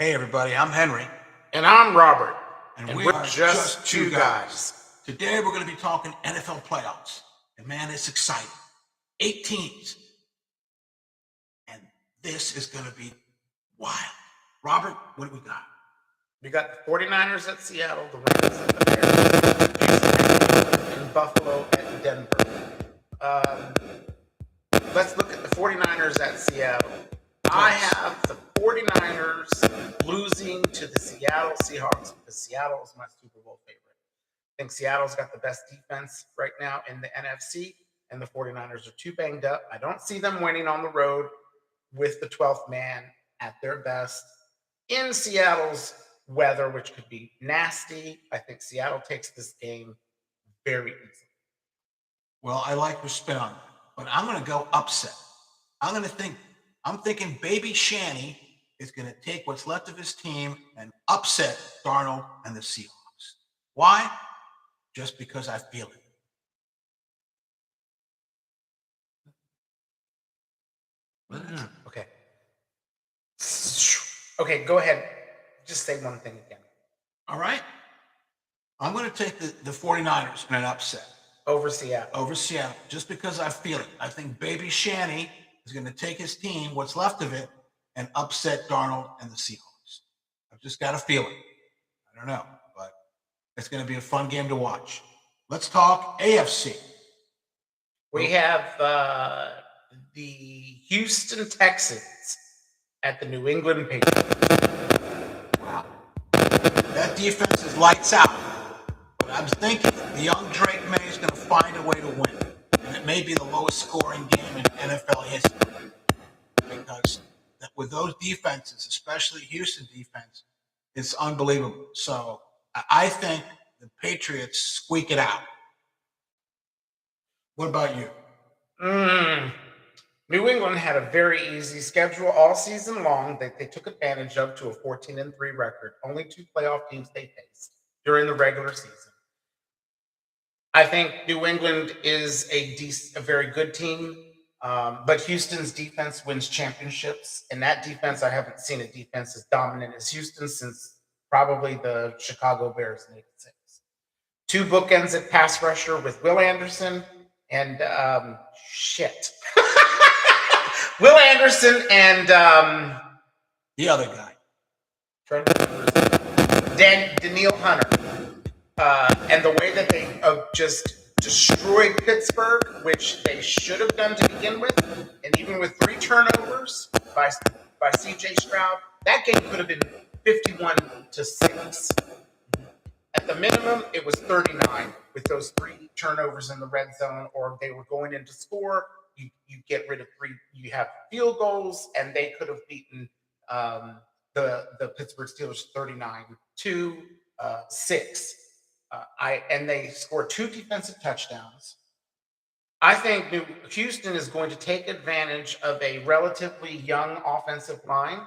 Hey, everybody, I'm Henry. And I'm Robert. And we're just two guys. Today, we're going to be talking NFL playoffs. And man, it's exciting. 8 teams. And this is going to be wild. Robert, what do we got? We got the 49ers at Seattle, the Rams at the Bears, and Buffalo at Denver. Let's look at the 49ers at Seattle. I have the 49ers losing to the Seattle Seahawks because Seattle is my Super Bowl favorite. I think Seattle's got the best defense right now in the NFC, and the 49ers are too banged up. I don't see them winning on the road with the 12th man at their best in Seattle's weather, which could be nasty. I think Seattle takes this game very easily. Well, I like your spin on that, but I'm going to go upset. I'm thinking Baby Shanny is going to take what's left of his team and upset Darnold and the Seahawks. Why? Just because I feel it. Okay. Okay, go ahead. Just say one thing again. All right. I'm going to take the 49ers in an upset. Over Seattle. Over Seattle, just because I feel it. I think Baby Shanny is going to take his team, what's left of it, and upset Darnold and the Seahawks. I've just got a feeling. I don't know, but it's going to be a fun game to watch. Let's talk AFC. We have the Houston Texans at the New England Patriots. Wow. That defense is lights out. But I'm thinking the young Drake May is going to find a way to win. And it may be the lowest scoring game in NFL history. Because with those defenses, especially Houston defense, it's unbelievable. So I think the Patriots squeak it out. What about you? New England had a very easy schedule all season long that they took advantage of to a 14-3 record. Only 2 playoff teams they faced during the regular season. I think New England is a very good team, but Houston's defense wins championships. And that defense, I haven't seen a defense as dominant as Houston since probably the Chicago Bears in '86. 2 bookends at pass rusher with Will Anderson and Will Anderson and the other guy, Danielle Hunter. And the way that they just destroyed Pittsburgh, which they should have done to begin with, and even with 3 turnovers by C.J. Stroud, that game could have been 51-6. At the minimum, it was 39 with those 3 turnovers in the red zone, or they were going in to score. You get rid of 3. You have field goals, and they could have beaten the Pittsburgh Steelers 39-6. And they scored 2 defensive touchdowns. I think Houston is going to take advantage of a relatively young offensive line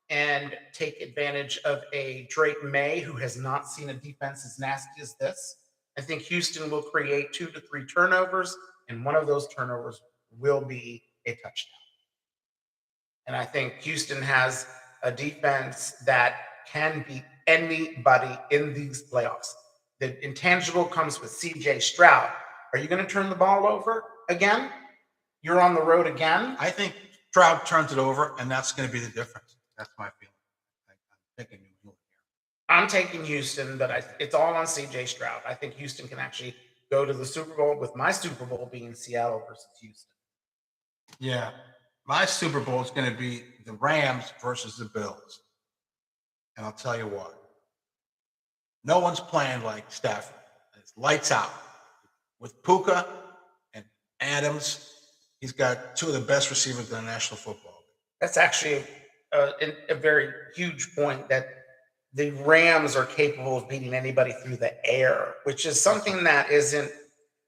and take advantage of a Drake May who has not seen a defense as nasty as this. I think Houston will create 2 to 3 turnovers, and one of those turnovers will be a touchdown. And I think Houston has a defense that can beat anybody in these playoffs. The intangible comes with C.J. Stroud. Are you going to turn the ball over again? You're on the road again? I think Stroud turns it over, and that's going to be the difference. That's my feeling. I'm taking New England here. I'm taking Houston, but it's all on C.J. Stroud. I think Houston can actually go to the Super Bowl, with my Super Bowl being Seattle versus Houston. Yeah. My Super Bowl is going to be the Rams versus the Bills. And I'll tell you what. No one's playing like Stafford. It's lights out. With Puka and Adams, he's got 2 of the best receivers in the National Football League. That's actually a very huge point, that the Rams are capable of beating anybody through the air, which is something that isn't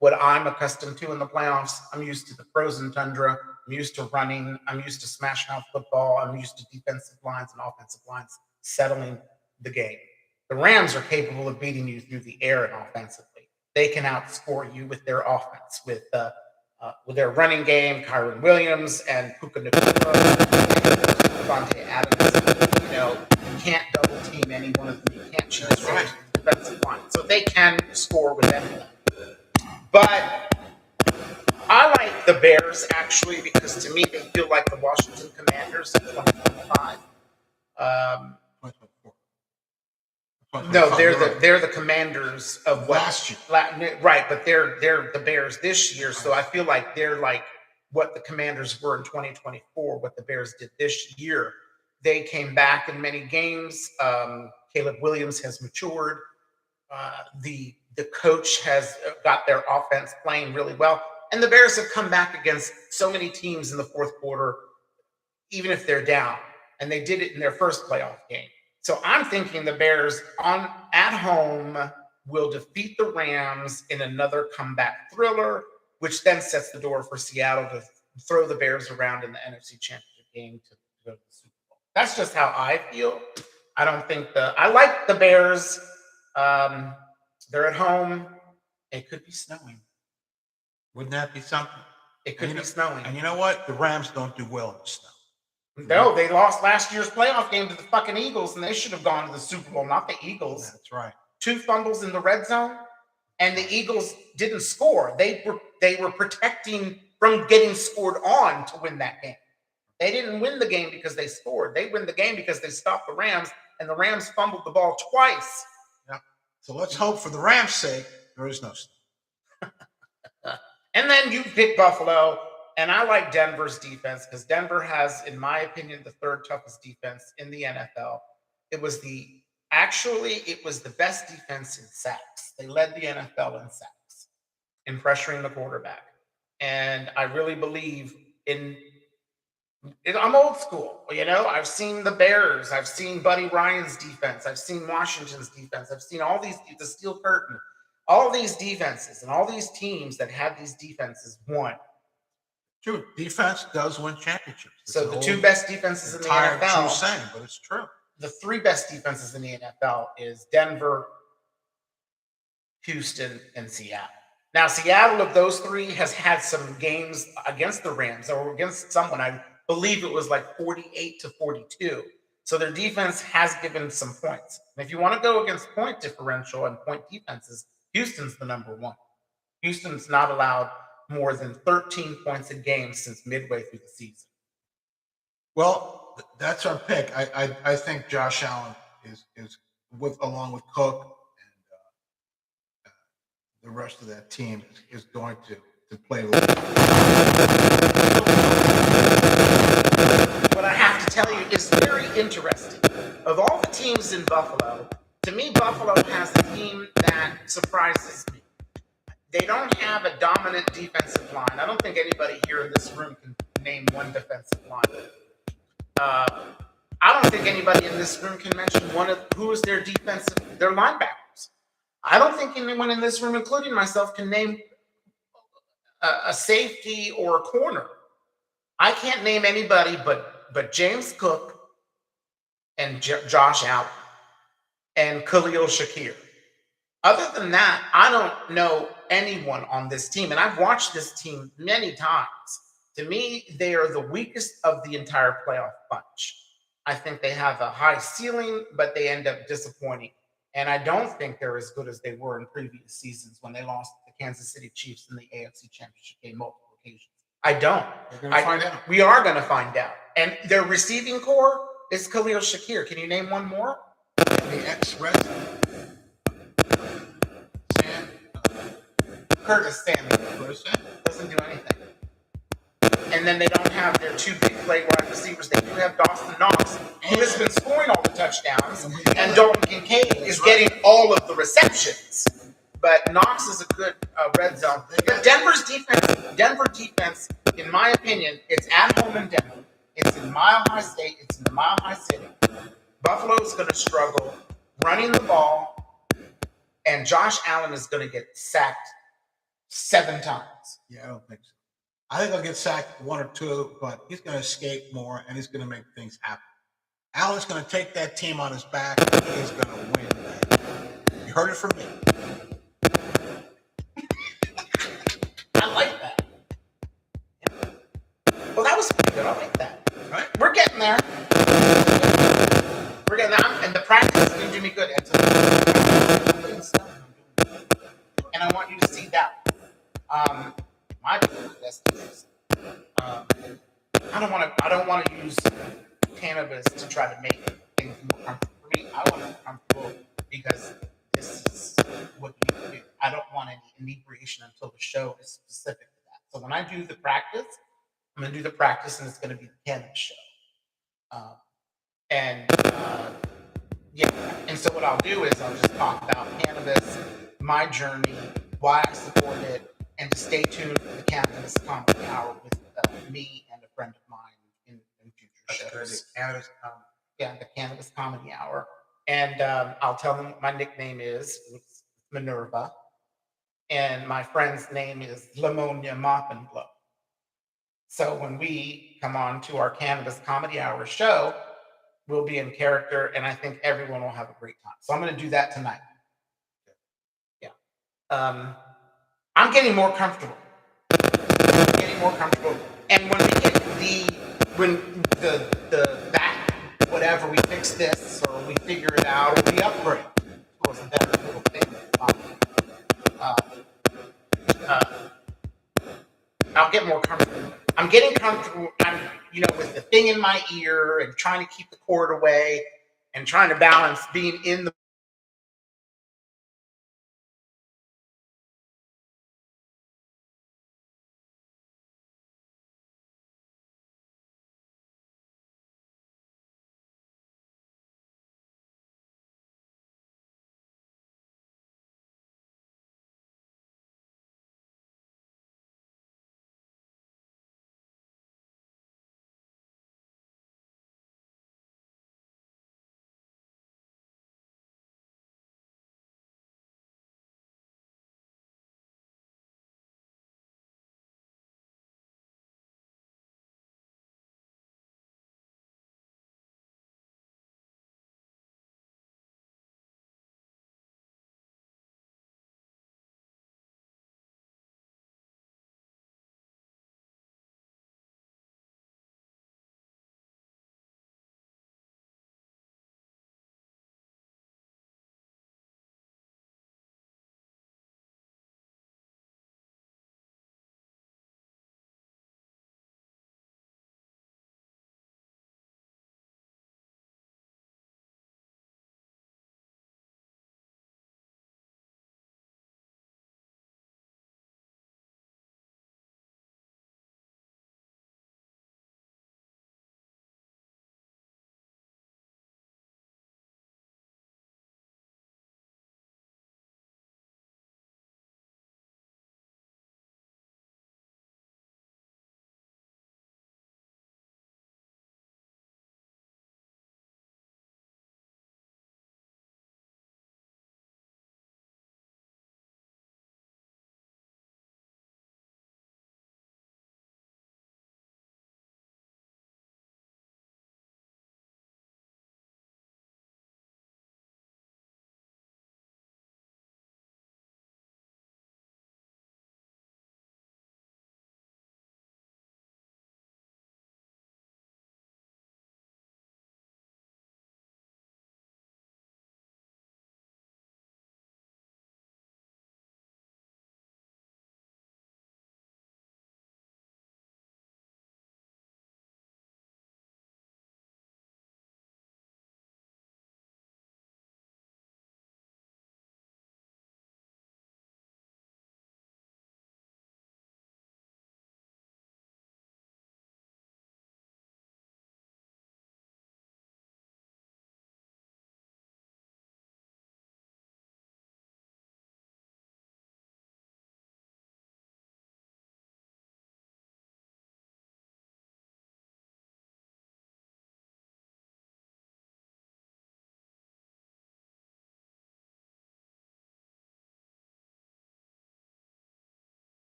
what I'm accustomed to in the playoffs. I'm used to the frozen tundra. I'm used to running. I'm used to smashing out football. I'm used to defensive lines and offensive lines settling the game. The Rams are capable of beating you through the air and offensively. They can outscore you with their offense, with their running game, Kyron Williams and Puka Nacua, Devontae Adams. can't double team any one of them. You can't choose That's right. defensive line. So they can score with anyone. But I like the Bears, actually, because to me, they feel like the Washington Commanders in 2025. 2024. No, they're the Commanders of what, last year. Right, but they're the Bears this year. So I feel like they're like what the Commanders were in 2024, what the Bears did this year. They came back in many games. Caleb Williams has matured. The coach has got their offense playing really well. And the Bears have come back against so many teams in the fourth quarter, even if they're down. And they did it in their first playoff game. So I'm thinking the Bears at home will defeat the Rams in another comeback thriller, which then sets the door for Seattle to throw the Bears around in the NFC Championship game to go to the Super Bowl. That's just how I feel. I like the Bears. They're at home. It could be snowing. Wouldn't that be something? It could be snowing. And you know what? The Rams don't do well in the snow. No, they lost last year's playoff game to the fucking Eagles, and they should have gone to the Super Bowl, not the Eagles. That's right. 2 fumbles in the red zone, and the Eagles didn't score. They were protecting from getting scored on to win that game. They didn't win the game because they scored. They win the game because they stopped the Rams, and the Rams fumbled the ball twice. Yeah. So let's hope for the Rams' sake there is no snow. And then you pick Buffalo. And I like Denver's defense because Denver has, in my opinion, the 3rd toughest defense in the NFL. It was the best defense in sacks. They led the NFL in sacks, in pressuring the quarterback. And I really believe I'm old school. I've seen the Bears. I've seen Buddy Ryan's defense. I've seen Washington's defense. I've seen all these, the Steel Curtain, all these defenses and all these teams that had these defenses won. True. Defense does win championships. So the 2 best defenses in the NFL. True saying, but it's true. The 3 best defenses in the NFL is Denver, Houston, and Seattle. Now, Seattle of those 3 has had some games against the Rams or against someone. I believe it was like 48-42. So their defense has given some points. And if you want to go against point differential and point defenses, Houston's the number 1. Houston's not allowed more than 13 points a game since midway through the season. Well, that's our pick. I think Josh Allen is along with Cook and the rest of that team is going to play. What I have to tell you is very interesting. Of all the teams in Buffalo, to me, Buffalo has a team that surprises me. They don't have a dominant defensive line. I don't think anybody here in this room can name one defensive line. I don't think anybody in this room can mention who is their linebackers. I don't think anyone in this room, including myself, can name a safety or a corner. I can't name anybody but James Cook and Josh Allen and Khalil Shakir. Other than that, I don't know anyone on this team. And I've watched this team many times. To me, they are the weakest of the entire playoff bunch. I think they have a high ceiling, but they end up disappointing. And I don't think they're as good as they were in previous seasons when they lost to the Kansas City Chiefs in the AFC Championship game multiple occasions. I don't. We're going to find out. We are going to find out. And their receiving core is Khalil Shakir. Can you name one more? The ex-Red. Curtis Samuel doesn't do anything. And then they don't have their 2 big play wide receivers. They do have Dawson Knox, who has been scoring all the touchdowns, and Dalton Kincaid is getting all of the receptions. But Knox is a good red zone. But Denver defense, in my opinion, it's at home in Denver. It's in Mile High State. It's in the Mile High City. Buffalo is going to struggle running the ball, and Josh Allen is going to get sacked 7 times. Yeah, I don't think so. I think he'll get sacked 1 or 2, but he's going to escape more, and he's going to make things happen. Allen's going to take that team on his back, and he's going to win that game. You heard it from me. I like that. Well, that was pretty good. I like that. Right? We're getting there. I'm good. And I want you to see that. My best is, I don't want to use cannabis to try to make things more comfortable for me. I want to be comfortable because this is what you need to do. I don't want any inebriation until the show is specific to that. So when I do the practice, I'm going to do the practice, and it's going to be the cannabis show. Yeah, and so what I'll do is I'll just talk about cannabis, my journey, why I support it, and to stay tuned for the Cannabis Comedy Hour with me and a friend of mine in future shows. Yeah, the Cannabis Comedy Hour. And I'll tell them what my nickname is. It's Minerva. And my friend's name is Lamonia Mop and Blow. So when we come on to our Cannabis Comedy Hour show, we'll be in character, and I think everyone will have a great time. So I'm going to do that tonight. Yeah. I'm getting more comfortable. And when we get that, whatever, we fix this, or we figure it out, or we upgrade towards a better little thing. I'll get more comfortable. I'm getting comfortable. With the thing in my ear and trying to keep the cord away and trying to balance being in the